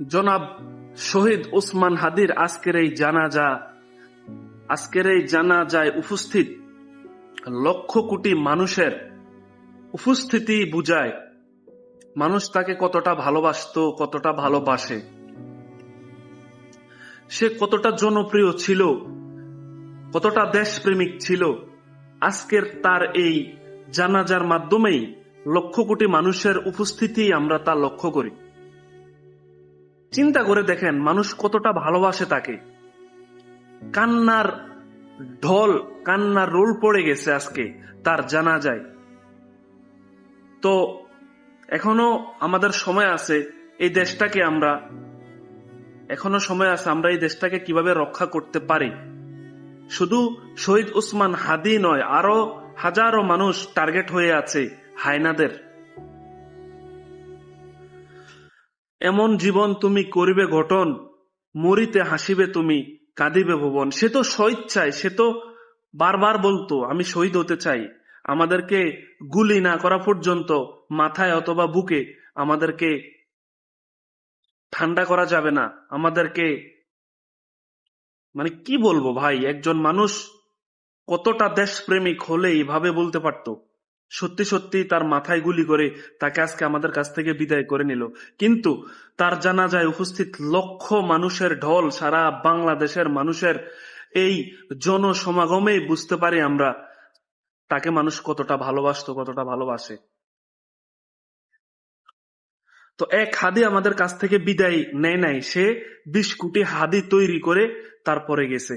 জনাব শহীদ ওসমান হাদির আজকের এই জানাজায় উপস্থিত লক্ষ কোটি মানুষের উপস্থিতি বুঝায় মানুষ তাকে কতটা ভালোবাসতো, কতটা ভালোবাসে, সে কতটা জনপ্রিয় ছিল, কতটা দেশপ্রেমিক ছিল। আজকের তার এই জানাজার মাধ্যমেই লক্ষ কোটি মানুষের উপস্থিতি আমরা তা লক্ষ্য করি। চিন্তা করে দেখেন মানুষ কতটা ভালোবাসে তাকে। কান্নার রোল পড়ে গেছে আজকে তার জানাজায়। তো এখনো আমাদের সময় আছে এই দেশটাকে আমরা এই দেশটাকে কিভাবে রক্ষা করতে পারি। শুধু শহীদ ওসমান হাদি নয়, আরো হাজারো মানুষ টার্গেট হয়ে আছে হায়নাদের। এমন জীবন তুমি করিবে গঠন, মরিতে হাসিবে তুমি, কাঁদিবে ভুবন। সে তো স্বেচ্ছায়, সে তো বারবার বলতো আমি শহীদ হতে চাই। আমাদেরকে গুলি না করা পর্যন্ত মাথায় অথবা বুকে আমাদেরকে ঠান্ডা করা যাবে না। আমাদেরকে মানে কি বলবো ভাই, একজন মানুষ কতটা দেশপ্রেমিক হলে এইভাবে বলতে পারতো। সত্যি সত্যি তার মাথায় গুলি করে তাকে আজকে আমাদের কাছ থেকে বিদায় করে নিল। কিন্তু তার জানাজায় উপস্থিত লক্ষ মানুষের ঢল, সারা বাংলাদেশের মানুষের এই জনসমাগমে বুঝতে পারি আমরা তাকে মানুষ কতটা ভালোবাসতো, কতটা ভালোবাসে। তো এক হাদি আমাদের কাছ থেকে বিদায় নেয় নাই, সে 20 কোটি হাদি তৈরি করে তারপরে গেছে।